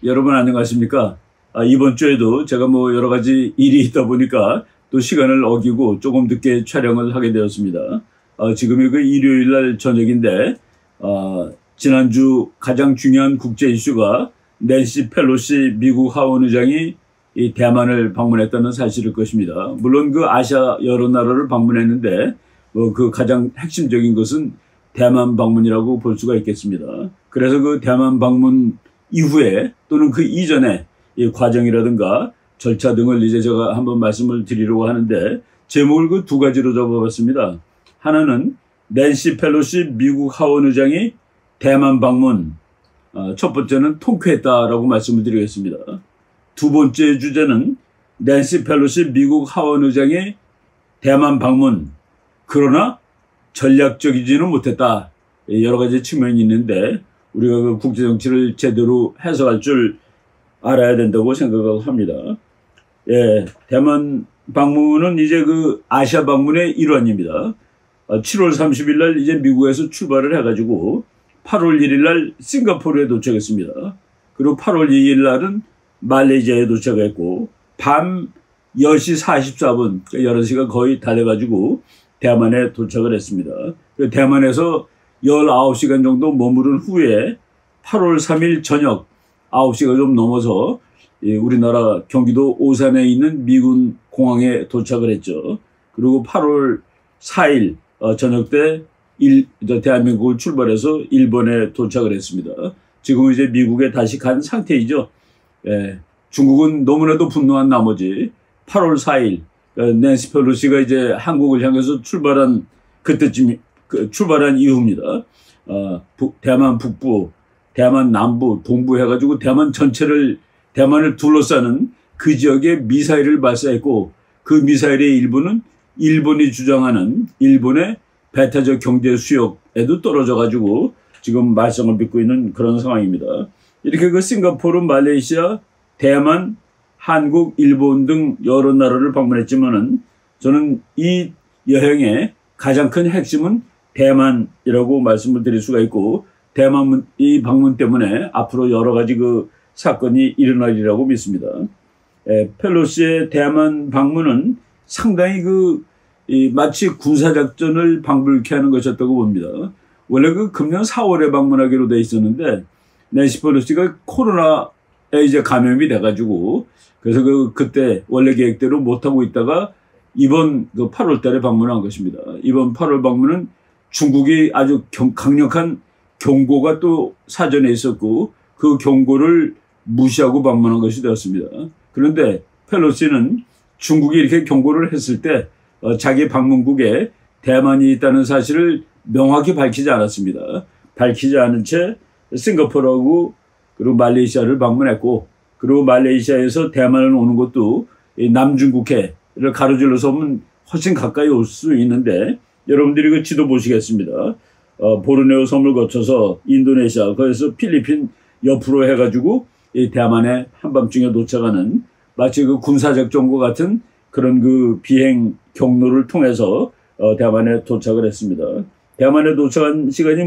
여러분 안녕하십니까? 이번 주에도 제가 여러 가지 일이 있다 보니까 또 시간을 어기고 조금 늦게 촬영을 하게 되었습니다. 지금이 그 일요일 날 저녁인데, 지난주 가장 중요한 국제 이슈가 낸시 펠로시 미국 하원 의장이 이 대만을 방문했다는 사실일 것입니다. 물론 그 아시아 여러 나라를 방문했는데, 그 가장 핵심적인 것은 대만 방문이라고 볼 수가 있겠습니다. 그래서 그 대만 방문 이후에 또는 그 이전에 이 과정이라든가 절차 등을 이제 제가 한번 말씀을 드리려고 하는데, 제목을 그 두 가지로 잡아봤습니다. 하나는 낸시 펠로시 미국 하원 의장이 대만 방문, 첫 번째는 통쾌했다라고 말씀을 드리겠습니다. 두 번째 주제는 낸시 펠로시 미국 하원 의장의 대만 방문, 그러나 전략적이지는 못했다. 여러 가지 측면이 있는데 우리가 그 국제정치를 제대로 해석할 줄 알아야 된다고 생각을 합니다. 예, 대만 방문은 이제 그 아시아 방문의 일환입니다. 7월 30일 날 이제 미국에서 출발을 해가지고 8월 1일 날 싱가포르에 도착했습니다. 그리고 8월 2일 날은 말레이시아에 도착했고, 밤 10시 44분, 11시가 거의 다 돼가지고 대만에 도착을 했습니다. 대만에서 19시간 정도 머무른 후에 8월 3일 저녁 9시가 좀 넘어서 우리나라 경기도 오산에 있는 미군 공항에 도착을 했죠. 그리고 8월 4일 저녁 때 대한민국을 출발해서 일본에 도착을 했습니다. 지금 이제 미국에 다시 간 상태이죠. 예, 중국은 너무나도 분노한 나머지 8월 4일 낸시 펠로시가 이제 한국을 향해서 출발한 그때쯤 출발한 이후입니다. 대만 북부, 대만 남부, 동부 해가지고 대만 전체를 대만을 둘러싸는 그 지역에 미사일을 발사했고, 그 미사일의 일부는 일본이 주장하는 일본의 배타적 경제 수역에도 떨어져가지고 지금 말썽을 빚고 있는 그런 상황입니다. 이렇게 그 싱가포르, 말레이시아, 대만, 한국, 일본 등 여러 나라를 방문했지만은 저는 이 여행의 가장 큰 핵심은 대만이라고 말씀을 드릴 수가 있고, 대만 이 방문 때문에 앞으로 여러 가지 그 사건이 일어나리라고 믿습니다. 펠로시의 대만 방문은 상당히 마치 군사작전을 방불케 하는 것이었다고 봅니다. 원래 그 금년 4월에 방문하기로 돼 있었는데, 낸시 펠로시가 코로나에 이제 감염이 돼가지고, 그래서 그때 원래 계획대로 못하고 있다가 이번 8월 달에 방문한 것입니다. 이번 8월 방문은 중국이 아주 강력한 경고가 또 사전에 있었고, 그 경고를 무시하고 방문한 것이 되었습니다. 그런데 펠로시는 중국이 이렇게 경고를 했을 때 자기 방문국에 대만이 있다는 사실을 명확히 밝히지 않았습니다. 밝히지 않은 채 싱가포르하고 그리고 말레이시아를 방문했고, 그리고 말레이시아에서 대만을 오는 것도 남중국해를 가로질러서 오면 훨씬 가까이 올 수 있는데, 여러분들이 그 지도 보시겠습니다. 보르네오 섬을 거쳐서 인도네시아, 거기서 필리핀 옆으로 해가지고 이 대만에 한밤중에 도착하는 마치 그 군사작전과 같은 그런 그 비행 경로를 통해서 대만에 도착을 했습니다. 대만에 도착한 시간이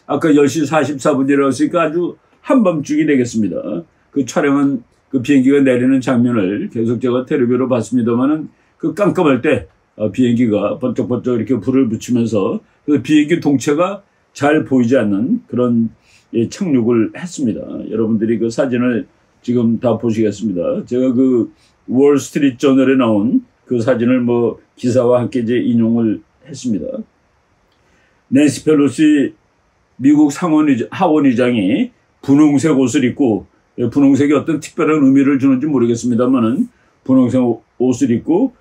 아까 10시 44분이라고 했으니까 아주 한밤중이 되겠습니다. 그 촬영한 그 비행기가 내리는 장면을 계속 제가 텔레비로 봤습니다만은 그 깜깜할 때 비행기가 번쩍번쩍 이렇게 불을 붙이면서 그 비행기 동체가 잘 보이지 않는 그런 착륙을 했습니다. 여러분들이 그 사진을 지금 다 보시겠습니다. 제가 그 월스트리트 저널에 나온 그 사진을 기사와 함께 이제 인용을 했습니다. 낸시 펠로시 미국 하원 의장이 분홍색 옷을 입고, 분홍색이 어떤 특별한 의미를 주는지 모르겠습니다만은 분홍색 옷을 입고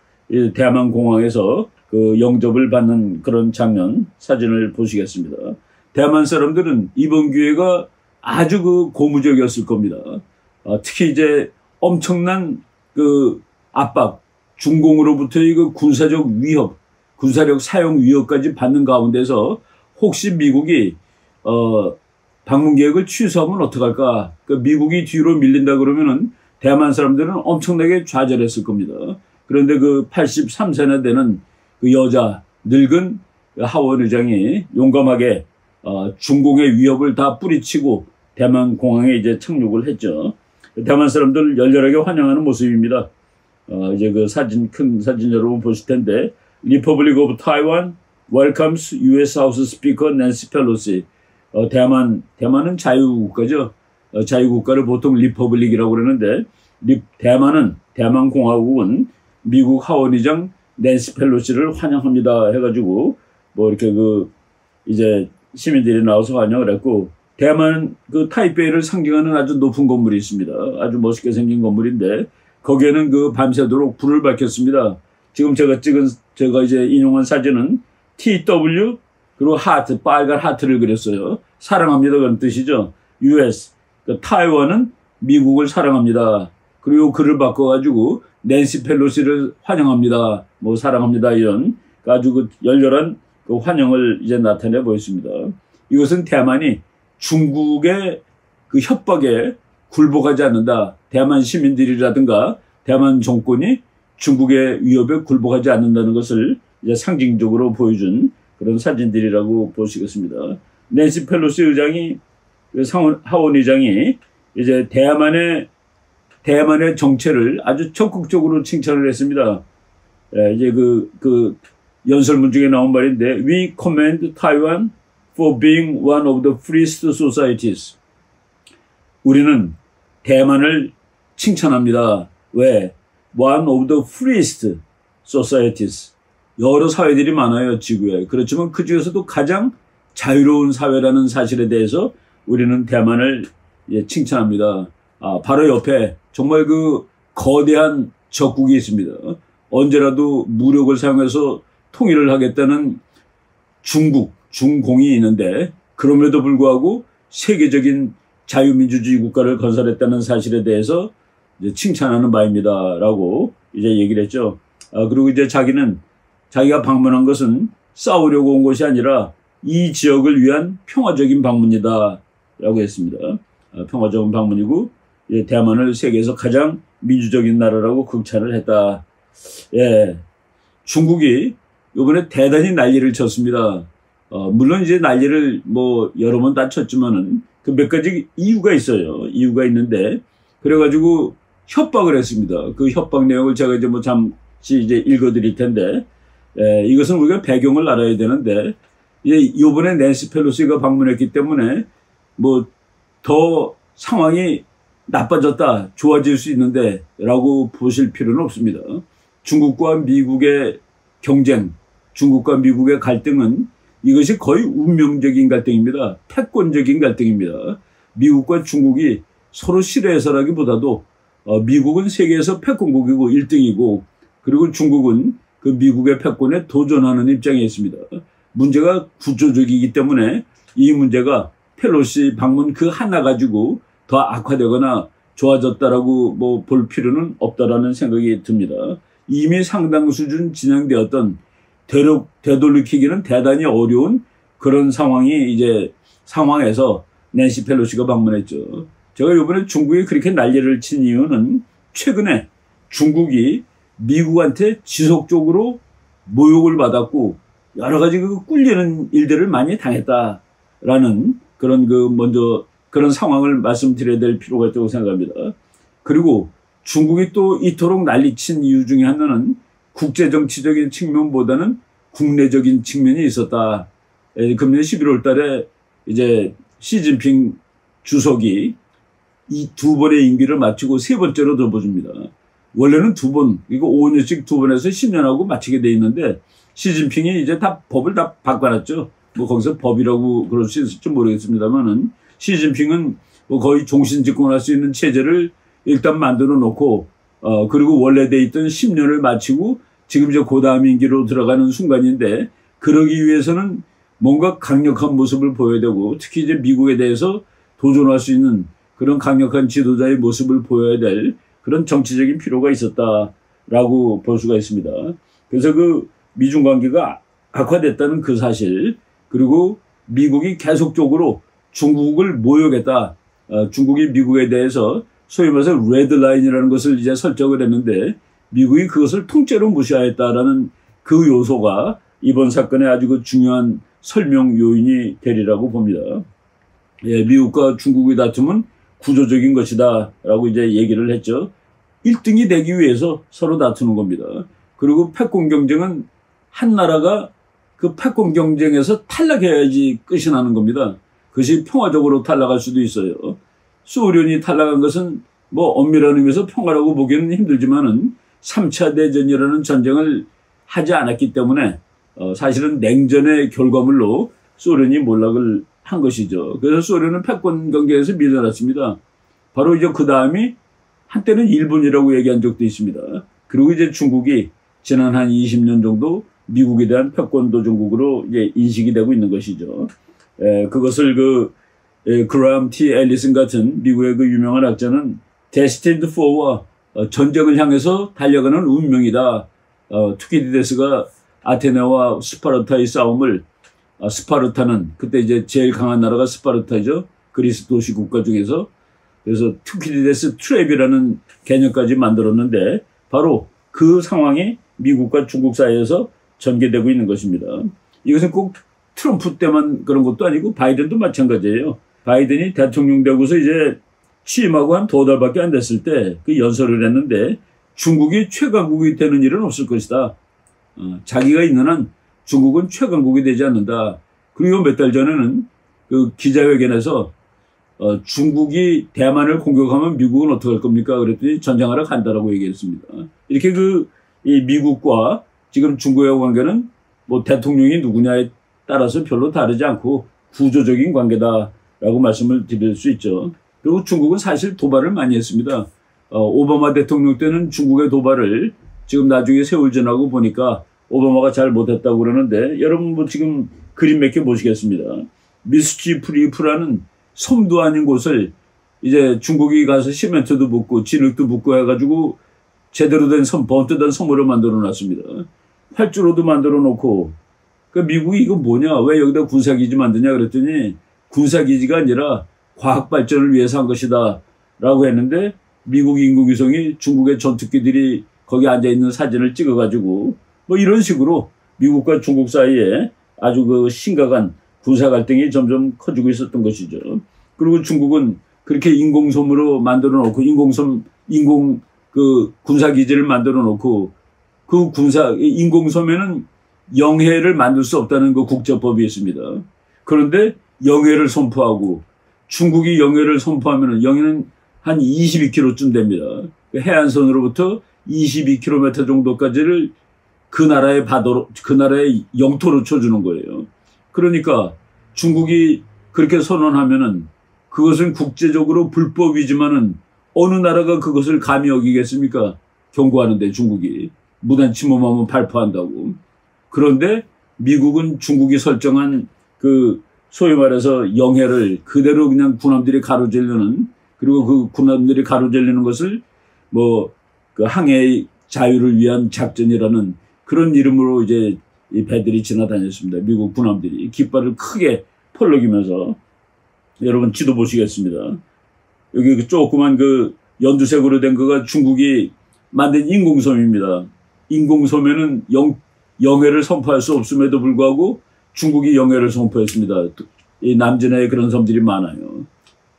대만 공항에서 그 영접을 받는 그런 장면 사진을 보시겠습니다. 대만 사람들은 이번 기회가 아주 그 고무적이었을 겁니다. 특히 이제 엄청난 그 압박, 중공으로부터의 그 군사적 위협, 군사력 사용 위협까지 받는 가운데서 혹시 미국이 방문 계획을 취소하면 어떡할까? 미국이 뒤로 밀린다 그러면은 대만 사람들은 엄청나게 좌절했을 겁니다. 그런데 그 83세나 되는 그 여자 늙은 하원 의장이 용감하게 중공의 위협을 다 뿌리치고 대만 공항에 이제 착륙을 했죠. 대만 사람들 열렬하게 환영하는 모습입니다. 이제 그 사진, 큰 사진 여러분 보실 텐데, Republic of Taiwan welcomes U.S. House Speaker Nancy Pelosi. 대만은 자유국가죠. 자유국가를 보통 리퍼블릭이라고 그러는데, 대만공화국은 미국 하원의장 낸시 펠로시를 환영합니다 해가지고, 뭐 이렇게 이제 시민들이 나와서 환영을 했고, 대만 타이베이를 상징하는 아주 높은 건물이 있습니다. 아주 멋있게 생긴 건물인데, 거기에는 밤새도록 불을 밝혔습니다. 지금 제가 이제 인용한 사진은 TW, 그리고 하트, 빨간 하트를 그렸어요. 사랑합니다. 그런 뜻이죠. US. 타이완은 미국을 사랑합니다. 그리고 글을 바꿔가지고 낸시 펠로시를 환영합니다. 뭐 사랑합니다. 이런 아주 열렬한 환영을 이제 나타내 보였습니다. 이것은 대만이 중국의 협박에 굴복하지 않는다. 대만 시민들이라든가 대만 정권이 중국의 위협에 굴복하지 않는다는 것을 이제 상징적으로 보여준 그런 사진들이라고 보시겠습니다. 낸시 펠로시 의장이, 하원 의장이 이제 대만의 정체를 아주 적극적으로 칭찬을 했습니다. 이제 연설문 중에 나온 말인데, We commend Taiwan for being one of the freest societies. 우리는 대만을 칭찬합니다. 왜? One of the freest societies. 여러 사회들이 많아요, 지구에. 그렇지만 그 중에서도 가장 자유로운 사회라는 사실에 대해서 우리는 대만을 칭찬합니다. 바로 옆에 정말 거대한 적국이 있습니다. 언제라도 무력을 사용해서 통일을 하겠다는 중공이 있는데, 그럼에도 불구하고 세계적인 자유민주주의 국가를 건설했다는 사실에 대해서 이제 칭찬하는 바입니다. 라고 이제 얘기를 했죠. 그리고 이제 자기가 방문한 것은 싸우려고 온 것이 아니라 이 지역을 위한 평화적인 방문이다. 라고 했습니다. 평화적인 방문이고, 대만을 세계에서 가장 민주적인 나라라고 극찬을 했다. 예. 중국이 이번에 대단히 난리를 쳤습니다. 물론 이제 난리를 여러 번 다 쳤지만은 몇 가지 이유가 있어요. 이유가 있는데, 그래가지고 협박을 했습니다. 그 협박 내용을 제가 이제 잠시 이제 읽어드릴 텐데, 이것은 우리가 배경을 알아야 되는데, 이번에 낸시 펠로시가 방문했기 때문에 더 상황이 나빠졌다, 좋아질 수 있는데 라고 보실 필요는 없습니다. 중국과 미국의 경쟁, 중국과 미국의 갈등은 이것이 거의 운명적인 갈등입니다. 패권적인 갈등입니다. 미국과 중국이 서로 싫어해서라기보다도 미국은 세계에서 패권국이고 1등이고, 그리고 중국은 그 미국의 패권에 도전하는 입장에 있습니다. 문제가 구조적이기 때문에 이 문제가 펠로시 방문 하나 가지고 더 악화되거나 좋아졌다라고 볼 필요는 없다라는 생각이 듭니다. 이미 상당 수준 진행되었던 되돌리키기는 대단히 어려운 그런 상황에서 낸시 펠로시가 방문했죠. 제가 이번에 중국이 그렇게 난리를 친 이유는 최근에 중국이 미국한테 지속적으로 모욕을 받았고 여러 가지 꿀리는 일들을 많이 당했다라는 그런 상황을 말씀드려야 될 필요가 있다고 생각합니다. 그리고 중국이 또 이토록 난리친 이유 중에 하나는 국제정치적인 측면보다는 국내적인 측면이 있었다. 금년 11월 달에 이제 시진핑 주석이 이 두 번의 임기를 마치고 세 번째로 덮어줍니다. 원래는 두 번, 이거 5년씩 두 번 해서 10년하고 마치게 돼 있는데, 시진핑이 이제 법을 다 바꿔놨죠. 거기서 법이라고 그럴 수 있을지 모르겠습니다만은, 시진핑은 거의 종신 집권할 수 있는 체제를 일단 만들어 놓고, 그리고 원래 돼 있던 10년을 마치고 지금 이제 고다음 임기로 들어가는 순간인데, 그러기 위해서는 뭔가 강력한 모습을 보여야 되고, 특히 이제 미국에 대해서 도전할 수 있는 그런 강력한 지도자의 모습을 보여야 될 그런 정치적인 필요가 있었다라고 볼 수가 있습니다. 그래서 미중 관계가 악화됐다는 그 사실, 그리고 미국이 계속적으로 중국을 모욕했다. 중국이 미국에 대해서 소위 말해서 레드라인이라는 것을 이제 설정을 했는데, 미국이 그것을 통째로 무시하였다라는 그 요소가 이번 사건의 아주 중요한 설명 요인이 되리라고 봅니다. 미국과 중국의 다툼은 구조적인 것이다 라고 이제 얘기를 했죠. 1등이 되기 위해서 서로 다투는 겁니다. 그리고 패권 경쟁은 한 나라가 그 패권 경쟁에서 탈락해야지 끝이 나는 겁니다. 그것이 평화적으로 탈락할 수도 있어요. 소련이 탈락한 것은 뭐 엄밀한 의미에서 평화라고 보기는 힘들지만은 3차 대전이라는 전쟁을 하지 않았기 때문에 사실은 냉전의 결과물로 소련이 몰락을 한 것이죠. 그래서 소련은 패권 경쟁에서 밀려났습니다. 바로 이제 그 다음이 한때는 일본이라고 얘기한 적도 있습니다. 그리고 이제 중국이 지난 한 20년 정도 미국에 대한 패권 도전국으로 이제 인식이 되고 있는 것이죠. 그것을 그라함 T. 앨리슨 같은 미국의 그 유명한 학자는 Destined for 전쟁을 향해서 달려가는 운명이다. 투키디데스가 아테네와 스파르타의 싸움을 스파르타는 그때 이제 제일 강한 나라가 스파르타죠. 그리스 도시 국가 중에서. 그래서 투키디데스 트랩이라는 개념까지 만들었는데 바로 그 상황이 미국과 중국 사이에서 전개되고 있는 것입니다. 이것은 꼭 트럼프 때만 그런 것도 아니고 바이든도 마찬가지예요. 바이든이 대통령 되고서 이제 취임하고 한 2달밖에 안 됐을 때 그 연설을 했는데 중국이 최강국이 되는 일은 없을 것이다. 자기가 있는 한 중국은 최강국이 되지 않는다. 그리고 몇 달 전에는 그 기자회견에서 중국이 대만을 공격하면 미국은 어떻게 할 겁니까? 그랬더니 전쟁하러 간다라고 얘기했습니다. 이렇게 이 미국과 지금 중국의 관계는 뭐 대통령이 누구냐에 따라서 별로 다르지 않고 구조적인 관계다라고 말씀을 드릴 수 있죠. 그리고 중국은 사실 도발을 많이 했습니다. 오바마 대통령 때는 중국의 도발을 지금 나중에 세월 지나고 보니까 오바마가 잘 못했다고 그러는데 여러분 뭐 지금 그림 몇 개 보시겠습니다. 미스치프 리프라는 섬도 아닌 곳을 이제 중국이 가서 시멘트도 붓고 진흙도 붓고 해가지고 제대로 된 섬, 번듯한 섬으로 만들어 놨습니다. 활주로도 만들어 놓고 그 미국이 이거 뭐냐 왜 여기다 군사기지 만드냐 그랬더니 군사기지가 아니라 과학 발전을 위해서 한 것이다 라고 했는데 미국 인공위성이 중국의 전투기들이 거기 앉아있는 사진을 찍어가지고 뭐 이런 식으로 미국과 중국 사이에 아주 그 심각한 군사 갈등이 점점 커지고 있었던 것이죠. 그리고 중국은 그렇게 인공섬으로 만들어 놓고 인공 그 군사기지를 만들어 놓고 그 인공섬에는 영해를 만들 수 없다는 그 국제법이 있습니다. 그런데 영해를 선포하고 중국이 영해를 선포하면은 영해는 한 22km쯤 됩니다. 해안선으로부터 22km 정도까지를 그 나라의 바다로, 그 나라의 영토로 쳐주는 거예요. 그러니까 중국이 그렇게 선언하면은 그것은 국제적으로 불법이지만은 어느 나라가 그것을 감히 여기겠습니까? 경고하는데 중국이 무단 침범하면 발포한다고. 그런데 미국은 중국이 설정한 그 소위 말해서 영해를 그대로 그냥 군함들이 가로질르는 그리고 그 군함들이 가로질르는 것을 뭐 그 항해의 자유를 위한 작전이라는 그런 이름으로 이제 이 배들이 지나다녔습니다. 미국 군함들이 깃발을 크게 펄럭이면서 여러분 지도 보시겠습니다. 여기 그 조그만 그 연두색으로 된 거가 중국이 만든 인공섬입니다. 인공섬에는 영해를 선포할 수 없음에도 불구하고 중국이 영해를 선포했습니다. 이 남진해에 그런 섬들이 많아요.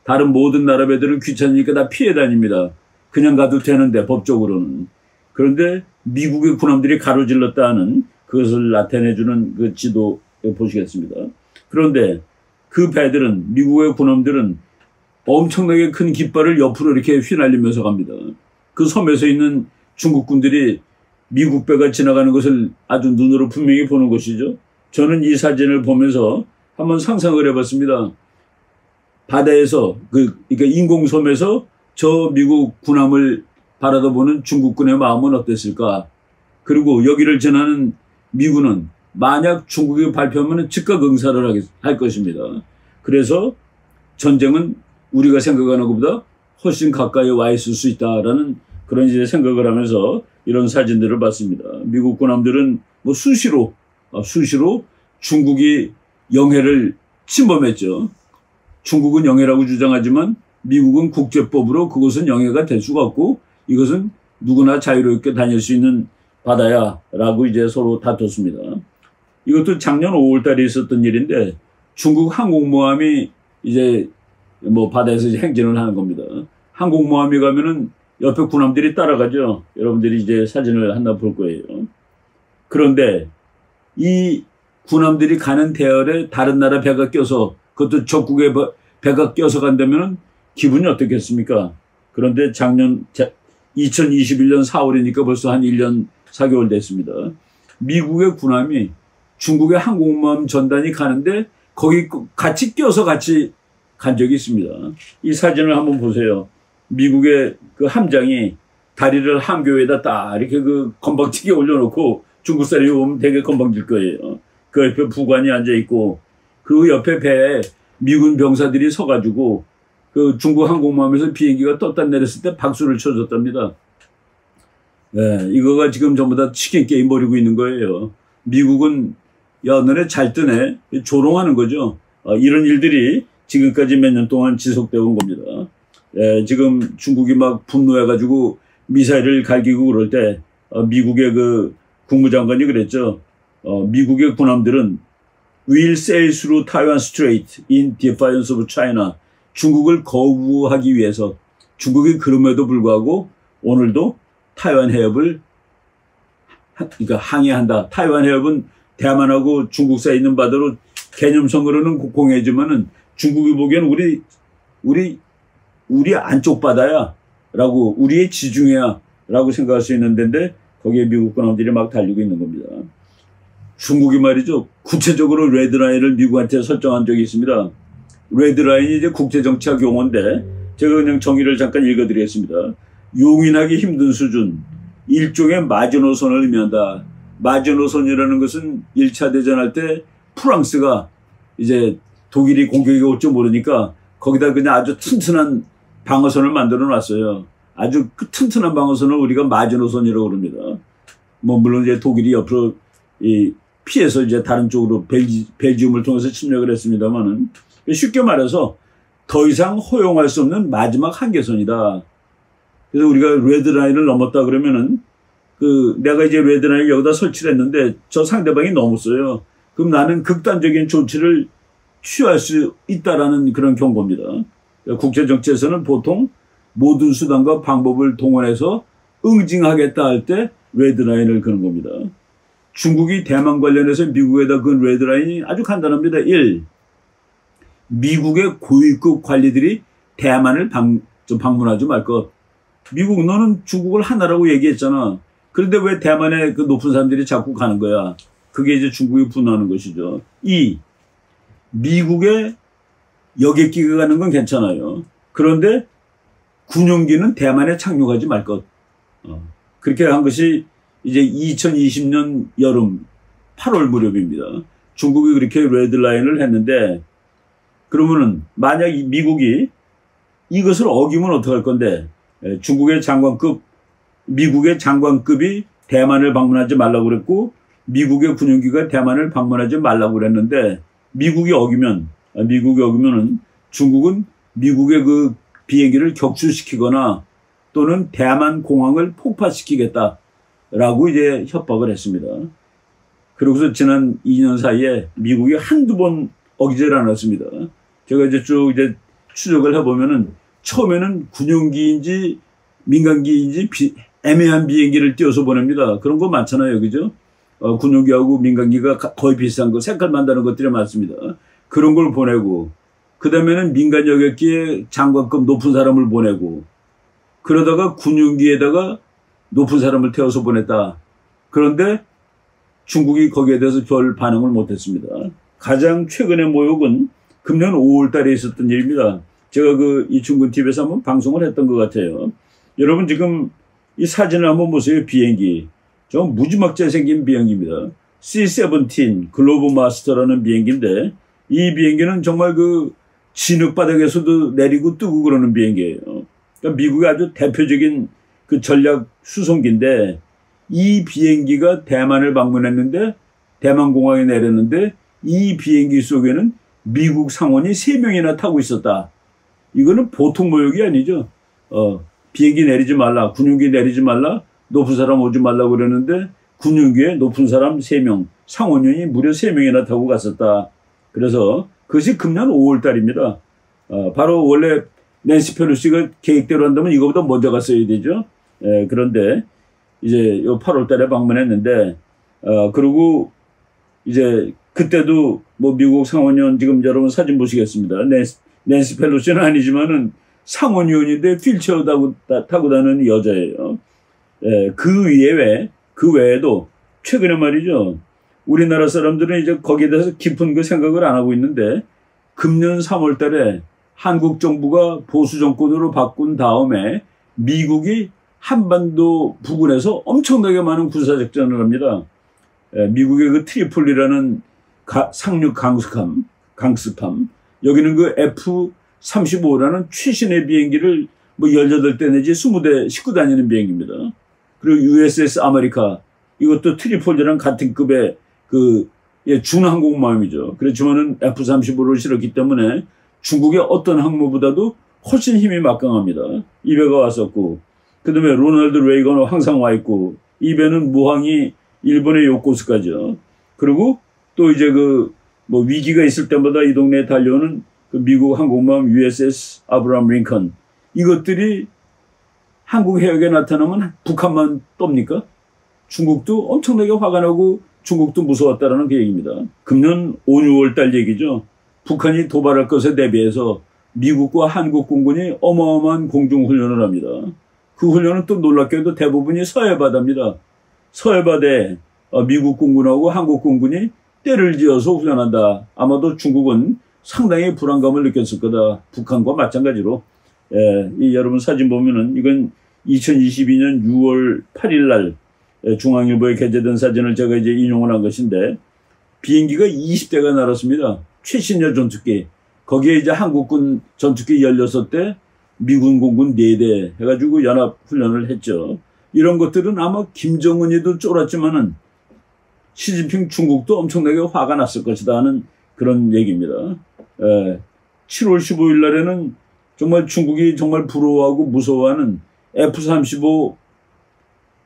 다른 모든 나라 배들은 귀찮으니까 다 피해 다닙니다. 그냥 가도 되는데 법적으로는. 그런데 미국의 군함들이 가로질렀다는 그것을 나타내주는 그 지도 보시겠습니다. 그런데 그 배들은 미국의 군함들은 엄청나게 큰 깃발을 옆으로 이렇게 휘날리면서 갑니다. 그 섬에서 있는 중국군들이 미국 배가 지나가는 것을 아주 눈으로 분명히 보는 것이죠. 저는 이 사진을 보면서 한번 상상을 해봤습니다. 바다에서 그러니까 인공섬에서 저 미국 군함을 바라다보는 중국군의 마음은 어땠을까? 그리고 여기를 지나는 미군은 만약 중국이 발표하면 즉각 응사를 할 것입니다. 그래서 전쟁은 우리가 생각하는 것보다 훨씬 가까이 와 있을 수 있다라는 그런 이제 생각을 하면서 이런 사진들을 봤습니다. 미국 군함들은 뭐 수시로 중국이 영해를 침범했죠. 중국은 영해라고 주장하지만 미국은 국제법으로 그것은 영해가 될 수가 없고 이것은 누구나 자유롭게 다닐 수 있는 바다야 라고 이제 서로 다퉜습니다. 이것도 작년 5월 달에 있었던 일인데 중국 항공모함이 이제 뭐 바다에서 이제 행진을 하는 겁니다. 항공모함에 가면은 옆에 군함들이 따라가죠. 여러분들이 이제 사진을 하나 볼 거예요. 그런데 이 군함들이 가는 대열에 다른 나라 배가 껴서, 그것도 적국의 배가 껴서 간다면 기분이 어떻겠습니까? 그런데 작년 2021년 4월이니까 벌써 한 1년 4개월 됐습니다. 미국의 군함이 중국의 항공모함 전단이 가는데 거기 같이 껴서 같이 간 적이 있습니다. 이 사진을 한번 보세요. 미국의 그 함장이 다리를 함교 위에다 딱 이렇게 그 건방지게 올려놓고, 중국 사람이 보면 되게 건방질 거예요. 그 옆에 부관이 앉아있고, 그 옆에 배에 미군 병사들이 서가지고 그 중국 항공모함에서 비행기가 떴다 내렸을 때 박수를 쳐줬답니다. 네, 이거가 지금 전부 다 치킨 게임 벌이고 있는 거예요. 미국은 야, 너네 잘 뜨네, 조롱하는 거죠. 이런 일들이 지금까지 몇 년 동안 지속되어 온 겁니다. 지금 중국이 막 분노해가지고 미사일을 갈기고 그럴 때 미국의 그 국무장관이 그랬죠. 미국의 군함들은 will sail through Taiwan Strait in defiance of China. 중국을 거부하기 위해서, 중국이 그럼에도 불구하고 오늘도 타이완 해협을 그러니까 항해한다. 타이완 해협은 대만하고 중국 사이에 있는 바다로 개념성으로는 공해지만은 중국이 보기에는 우리 안쪽 바다야 라고, 우리의 지중해야 라고 생각할 수 있는 데인데 거기에 미국 군함들이 막 달리고 있는 겁니다. 중국이 말이죠, 구체적으로 레드라인을 미국한테 설정한 적이 있습니다. 레드라인이 이제 국제정치학 용어인데 제가 그냥 정의를 잠깐 읽어드리겠습니다. 용인하기 힘든 수준, 일종의 마지노선을 의미한다. 마지노선이라는 것은 1차 대전할 때 프랑스가 이제 독일이 공격이 올 줄 모르니까 거기다 그냥 아주 튼튼한 방어선을 만들어 놨어요. 아주 그 튼튼한 방어선을 우리가 마지노선이라고 그럽니다. 뭐 물론 이제 독일이 옆으로 피해서 이제 다른 쪽으로 벨지움을 통해서 침략을 했습니다만은, 쉽게 말해서 더 이상 허용할 수 없는 마지막 한계선이다. 그래서 우리가 레드라인을 넘었다 그러면은 내가 이제 레드라인을 여기다 설치를 했는데 저 상대방이 넘었어요. 그럼 나는 극단적인 조치를 취할 수 있다라는 그런 경고입니다. 국제정치에서는 보통 모든 수단과 방법을 동원해서 응징하겠다 할 때 레드라인을 그는 겁니다. 중국이 대만 관련해서 미국에다 그은 레드라인이 아주 간단합니다. 1. 미국의 고위급 관리들이 대만을 방문하지 말 것. 미국, 너는 중국을 하나라고 얘기했잖아. 그런데 왜 대만에 그 높은 사람들이 자꾸 가는 거야? 그게 이제 중국이 분노하는 것이죠. 2. 미국의 여객기가 가는 건 괜찮아요. 그런데 군용기는 대만에 착륙하지 말 것. 그렇게 한 것이 이제 2020년 여름 8월 무렵입니다. 중국이 그렇게 레드라인을 했는데, 그러면은 만약 미국이 이것을 어기면 어떡할 건데, 중국의 장관급, 미국의 장관급이 대만을 방문하지 말라고 그랬고 미국의 군용기가 대만을 방문하지 말라고 그랬는데, 미국이 어기면은 중국은 미국의 그 비행기를 격추시키거나 또는 대만 공항을 폭파시키겠다라고 이제 협박을 했습니다. 그러고서 지난 2년 사이에 미국이 한두 번 어기질 않았습니다. 제가 이제 쭉 이제 추적을 해보면은 처음에는 군용기인지 민간기인지 애매한 비행기를 띄워서 보냅니다. 그런 거 많잖아요. 그죠? 군용기하고 민간기가 거의 비슷한 거, 색깔만 다른 것들이 많습니다. 그런 걸 보내고, 그 다음에는 민간 여객기에 장관급 높은 사람을 보내고, 그러다가 군용기에다가 높은 사람을 태워서 보냈다. 그런데 중국이 거기에 대해서 별 반응을 못했습니다. 가장 최근의 모욕은 금년 5월 달에 있었던 일입니다. 제가 이충근 TV에서 한번 방송을 했던 것 같아요. 여러분 지금 이 사진을 한번 보세요. 비행기. 저 무지막지하게 생긴 비행기입니다. C-17 글로브 마스터라는 비행기인데, 이 비행기는 정말 진흙바닥에서도 내리고 뜨고 그러는 비행기예요. 그러니까 미국의 아주 대표적인 전략 수송기인데, 이 비행기가 대만을 방문했는데, 대만 공항에 내렸는데, 이 비행기 속에는 미국 상원이 3명이나 타고 있었다. 이거는 보통 모욕이 아니죠. 비행기 내리지 말라, 군용기 내리지 말라, 높은 사람 오지 말라고 그러는데 군용기에 높은 사람 3명, 상원연이 무려 3명이나 타고 갔었다. 그래서 그것이 금년 5월 달입니다. 바로 원래 낸시 펠로시가 계획대로 한다면 이거보다 먼저 갔어야 되죠. 그런데 이제 8월 달에 방문했는데, 그리고 이제 그때도 뭐 미국 상원의원 지금 여러분 사진 보시겠습니다. 낸시 펠로시는 아니지만은 상원의원인데 휠체어 타고 다니는 여자예요. 그 외에도 최근에 말이죠. 우리나라 사람들은 이제 거기에 대해서 깊은 그 생각을 안 하고 있는데, 금년 3월 달에 한국 정부가 보수 정권으로 바꾼 다음에 미국이 한반도 부근에서 엄청나게 많은 군사작전을 합니다. 미국의 그 트리폴리라는 상륙 강습함, 여기는 그 F-35라는 최신의 비행기를 뭐 18대 내지 20대 싣고 다니는 비행기입니다. 그리고 USS 아메리카, 이것도 트리폴리랑 같은 급의 준항공모함이죠. 그렇지만은 F-35를 실었기 때문에 중국의 어떤 항모보다도 훨씬 힘이 막강합니다. 이 배가 왔었고, 그 다음에 로널드 레이건은 항상 와 있고, 이 배는 무항이 일본의 요코스까지요. 그리고 또 이제 뭐 위기가 있을 때마다 이 동네에 달려오는 그 미국 항공모함 USS 아브라함 링컨, 이것들이 한국 해역에 나타나면 북한만 떱니까? 중국도 엄청나게 화가 나고 중국도 무서웠다라는 그 얘기입니다. 금년 5, 6월 달 얘기죠. 북한이 도발할 것에 대비해서 미국과 한국 공군이 어마어마한 공중훈련을 합니다. 그 훈련은 또 놀랍게도 대부분이 서해바다입니다. 서해바다에 미국 공군하고 한국 공군이 때를 지어서 훈련한다. 아마도 중국은 상당히 불안감을 느꼈을 거다. 북한과 마찬가지로. 이 여러분 사진 보면은 이건 2022년 6월 8일 날 중앙일보에 게재된 사진을 제가 이제 인용을 한 것인데, 비행기가 20대가 날았습니다. 최신형 전투기. 거기에 이제 한국군 전투기 16대, 미군 공군 4대 해가지고 연합훈련을 했죠. 이런 것들은 아마 김정은이도 쫄았지만은 시진핑 중국도 엄청나게 화가 났을 것이다 하는 그런 얘기입니다. 7월 15일 날에는 정말 중국이 정말 부러워하고 무서워하는 F-35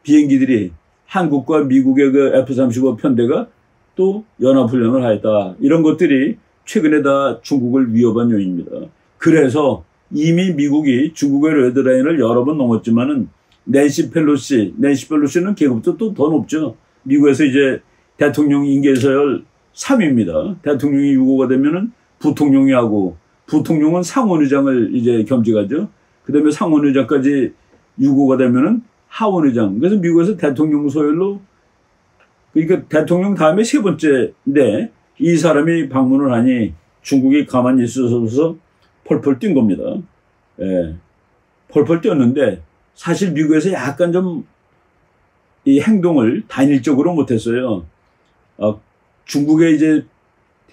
비행기들이 한국과 미국의 그 F-35 편대가 또 연합훈련을 하였다. 이런 것들이 최근에 다 중국을 위협한 요인입니다. 그래서 이미 미국이 중국의 레드라인을 여러 번 넘었지만은 낸시 펠로시는 계급도 또 더 높죠. 미국에서 이제 대통령 임기서열 3위입니다. 대통령이 6호가 되면은 부통령이 하고, 부통령은 상원의장을 이제 겸직하죠. 그 다음에 상원의장까지 6호가 되면은 하원의장. 그래서 미국에서 대통령 소열로, 그러니까 대통령 다음에 세 번째인데, 이 사람이 방문을 하니 중국이 가만히 있어서 펄펄 뛴 겁니다. 펄펄 뛰었는데, 사실 미국에서 약간 좀 이 행동을 단일적으로 못했어요. 중국에 이제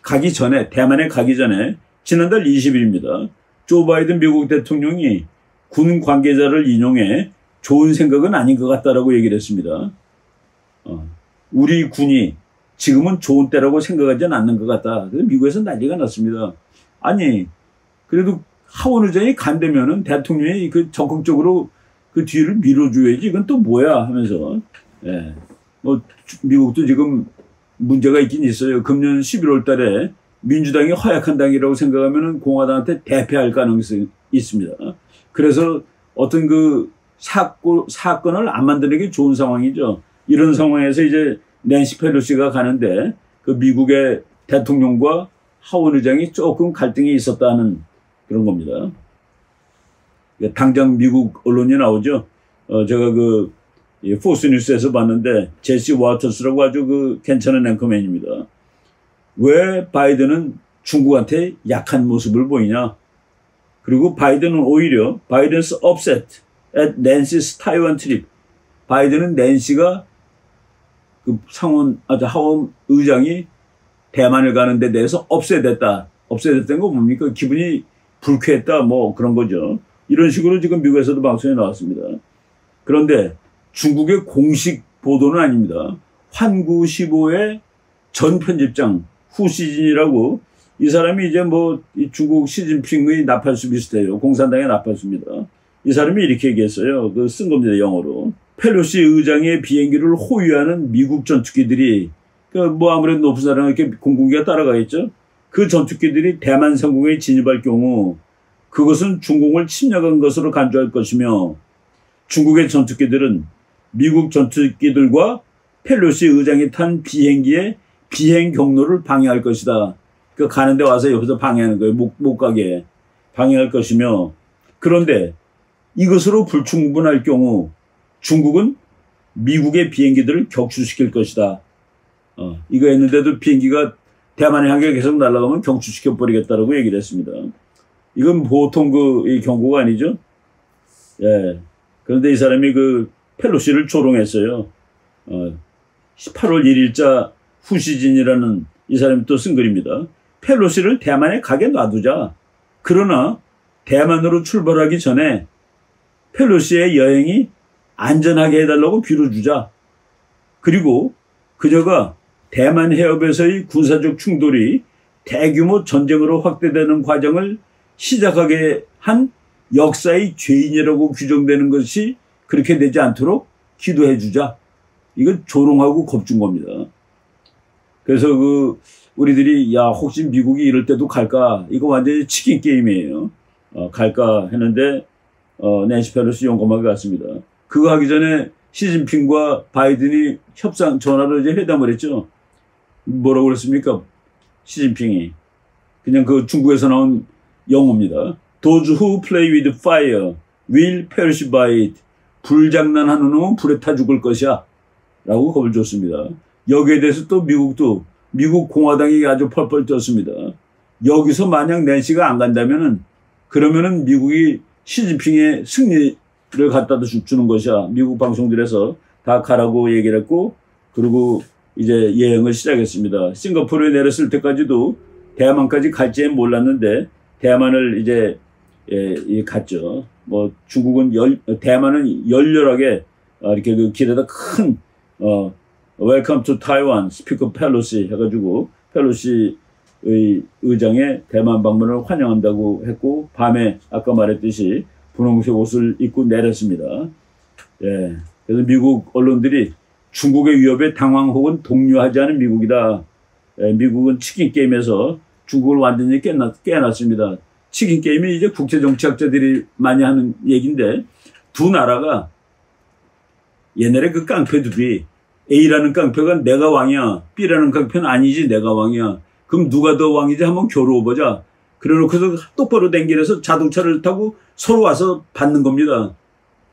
가기 전에, 대만에 가기 전에, 지난달 20일입니다. 조 바이든 미국 대통령이 군 관계자를 인용해 좋은 생각은 아닌 것 같다라고 얘기를 했습니다. 우리 군이 지금은 좋은 때라고 생각하지는 않는 것 같다. 그래서 미국에서 난리가 났습니다. 아니, 그래도 하원 의장이 간다면은 대통령이 적극적으로 그 뒤를 밀어줘야지. 이건 또 뭐야 하면서. 뭐, 미국도 지금 문제가 있긴 있어요. 금년 11월 달에 민주당이 허약한 당이라고 생각하면은 공화당한테 대패할 가능성이 있습니다. 그래서 어떤 그 사건을 안 만드는 게 좋은 상황이죠. 이런 상황에서 이제 낸시 펠로시가 가는데 그 미국의 대통령과 하원 의장이 조금 갈등이 있었다는 그런 겁니다. 당장 미국 언론이 나오죠. 제가 포스뉴스에서 봤는데 제시 와터스라고 아주 괜찮은 앵커맨입니다. 왜 바이든은 중국한테 약한 모습을 보이냐? 그리고 바이든은 오히려 바이든's upset at Nancy's Taiwan trip. 바이든은 낸시가 하원 의장이 대만을 가는 데 대해서 업셋됐다는 거 뭡니까? 기분이 불쾌했다, 뭐 그런 거죠. 이런 식으로 지금 미국에서도 방송에 나왔습니다. 그런데 중국의 공식 보도는 아닙니다. 환구시보의 전 편집장 후시진이라고, 이 사람이 이제 중국 시진핑의 나팔수 비슷해요. 공산당의 나팔수입니다. 이 사람이 이렇게 얘기했어요. 쓴 겁니다, 영어로. 펠로시 의장의 비행기를 호위하는 미국 전투기들이, 아무래도 높은 사람은 이렇게 공군기가 따라가겠죠. 그 전투기들이 대만 상공에 진입할 경우 그것은 중공을 침략한 것으로 간주할 것이며 중국의 전투기들은 미국 전투기들과 펠로시 의장이 탄 비행기의 비행 경로를 방해할 것이다. 그 가는데 와서 옆에서 방해하는 거예요. 못 가게 방해할 것이며 그런데 이것으로 불충분할 경우 중국은 미국의 비행기들을 격추시킬 것이다. 이거 했는데도 비행기가 대만을 향해 계속 날아가면 격추시켜 버리겠다라고 얘기를 했습니다. 이건 보통 이 경고가 아니죠. 예. 그런데 이 사람이 그 펠로시를 조롱했어요. 8월 1일자 후시진이라는 이 사람이 또 쓴 글입니다. 펠로시를 대만에 가게 놔두자. 그러나 대만으로 출발하기 전에 펠로시의 여행이 안전하게 해달라고 빌어주자. 그리고 그녀가 대만 해협에서의 군사적 충돌이 대규모 전쟁으로 확대되는 과정을 시작하게 한 역사의 죄인이라고 규정되는 것이 그렇게 되지 않도록 기도해 주자. 이건 조롱하고 겁준 겁니다. 그래서 우리들이 야 혹시 미국이 이럴 때도 갈까? 이거 완전히 치킨 게임이에요. 갈까 했는데 낸시 펠로시 용감하게 갔습니다. 그거 하기 전에 시진핑과 바이든이 전화로 이제 회담을 했죠. 뭐라고 그랬습니까? 시진핑이 그냥 그 중국에서 나온 영어입니다. Those who play with fire will perish by it. 불장난하는 놈은 불에 타 죽을 것이야. 라고 겁을 줬습니다. 여기에 대해서 또 미국 공화당이 아주 펄펄 떴습니다. 여기서 만약 낸시가 안 간다면은 그러면은 미국이 시진핑의 승리를 갖다 주는 것이야. 미국 방송들에서 다 가라고 얘기를 했고 그리고 이제 여행을 시작했습니다. 싱가포르에 내렸을 때까지도 대만까지 갈지는 몰랐는데 대만을 이제 갔죠. 뭐 중국은 대만은 열렬하게 이렇게 그 길에다 큰 Welcome to Taiwan, 스피커 펠로시 해가지고 펠로시의 의장의 대만 방문을 환영한다고 했고 밤에 아까 말했듯이 분홍색 옷을 입고 내렸습니다. 예, 그래서 미국 언론들이 중국의 위협에 당황 혹은 동요하지 않은 미국이다. 예, 미국은 치킨 게임에서 중국을 완전히 깨놨습니다. 치킨 게임이 이제 국제정치학자들이 많이 하는 얘기인데 두 나라가 옛날에 그 깡패들이 A라는 깡패가 내가 왕이야. B라는 깡패는 아니지 내가 왕이야. 그럼 누가 더 왕이지 한번 겨루어보자. 그래놓고서 똑바로 댕기면서 자동차를 타고 서로 와서 받는 겁니다.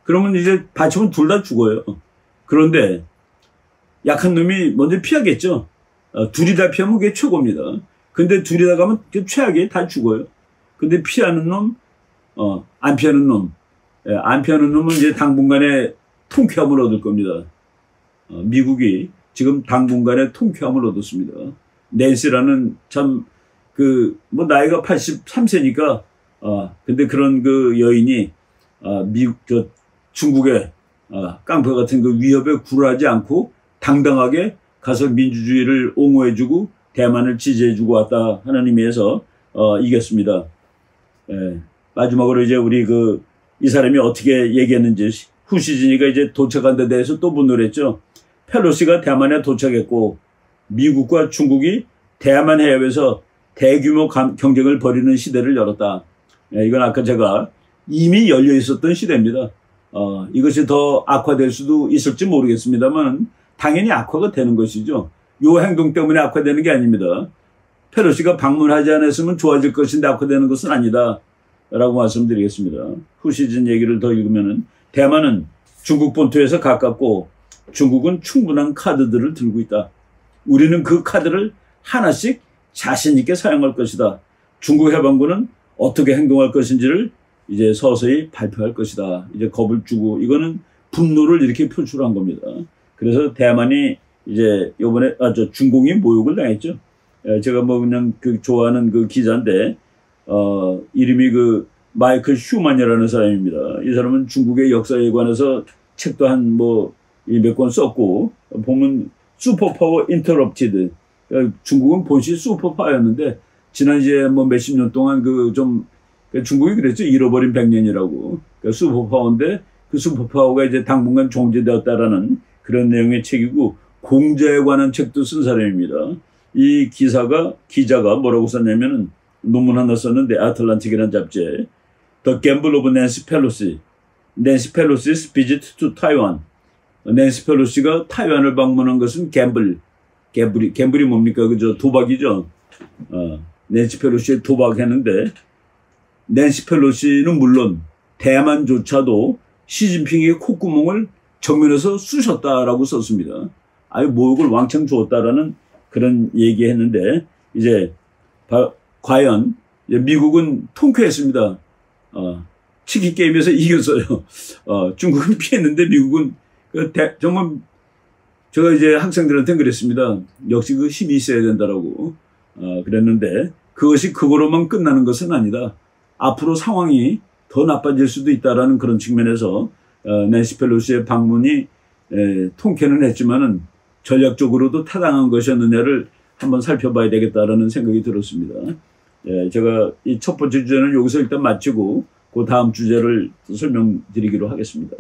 그러면 이제 받치면 둘 다 죽어요. 그런데 약한 놈이 먼저 피하겠죠. 둘이 다 피하면 그게 최고입니다. 근데 둘이 다 가면 최악이 다 죽어요. 근데 피하는 놈, 안 피하는 놈, 안 피하는 놈은 이제 당분간의 통쾌함을 얻을 겁니다. 미국이 지금 당분간의 통쾌함을 얻었습니다. 낸시라는 뭐 나이가 83세니까, 근데 그런 그 여인이, 중국의, 깡패 같은 그 위협에 굴하지 않고 당당하게 가서 민주주의를 옹호해주고 대만을 지지해주고 왔다 하는 의미에서, 이겼습니다. 예, 마지막으로 이제 이 사람이 어떻게 얘기했는지 후시진이가 이제 도착한 데 대해서 또 분노를 했죠. 펠로시가 대만에 도착했고 미국과 중국이 대만 해협에서 대규모 경쟁을 벌이는 시대를 열었다. 예, 이건 아까 제가 이미 열려 있었던 시대입니다. 이것이 더 악화될 수도 있을지 모르겠습니다만 당연히 악화가 되는 것이죠. 이 행동 때문에 악화되는 게 아닙니다. 펠로시가 방문하지 않았으면 좋아질 것인데 악화되는 것은 아니다. 라고 말씀드리겠습니다. 후시진 얘기를 더 읽으면은 대만은 중국 본토에서 가깝고 중국은 충분한 카드들을 들고 있다. 우리는 그 카드를 하나씩 자신 있게 사용할 것이다. 중국 해방군은 어떻게 행동할 것인지를 이제 서서히 발표할 것이다. 이제 겁을 주고 이거는 분노를 이렇게 표출한 겁니다. 그래서 대만이 이제 요번에 중공이 모욕을 당했죠. 제가 뭐 그냥 좋아하는 그 기자인데 이름이 마이클 휴만이라는 사람입니다. 이 사람은 중국의 역사에 관해서 책도 몇 권 썼고 보면 슈퍼파워 인터럽티드. 중국은 본시 슈퍼파워였는데 지난 이제 뭐 몇십 년 동안 중국이 그랬죠. 잃어버린 100년이라고. 슈퍼파워인데 그 슈퍼파워가 이제 당분간 종지되었다라는 그런 내용의 책이고 공자에 관한 책도 쓴 사람입니다. 이 기자가 뭐라고 썼냐면은 논문 하나 썼는데 아틀란틱이라는 잡지에 The Gamble of Nancy Pelosi. Nancy Pelosi's visit to Taiwan. 낸시 펠로시가 타이완을 방문한 것은 갬블이 뭡니까? 그저 도박이죠. 낸시 펠로시의 도박했는데, 낸시 펠로시는 물론 대만조차도 시진핑의 콧구멍을 정면에서 쑤셨다라고 썼습니다. 아유, 모욕을 왕창 주었다라는 그런 얘기했는데, 이제 과연 미국은 통쾌했습니다. 치킨 게임에서 이겼어요. 중국은 피했는데 미국은 정말 제가 이제 학생들한테 그랬습니다. 역시 그 힘이 있어야 된다라고 그랬는데, 그것이 그거로만 끝나는 것은 아니다. 앞으로 상황이 더 나빠질 수도 있다라는 그런 측면에서 낸시 펠로시의 방문이 통쾌는 했지만은 전략적으로도 타당한 것이었느냐를 한번 살펴봐야 되겠다라는 생각이 들었습니다. 제가 이 첫 번째 주제는 여기서 일단 마치고 그 다음 주제를 설명드리기로 하겠습니다.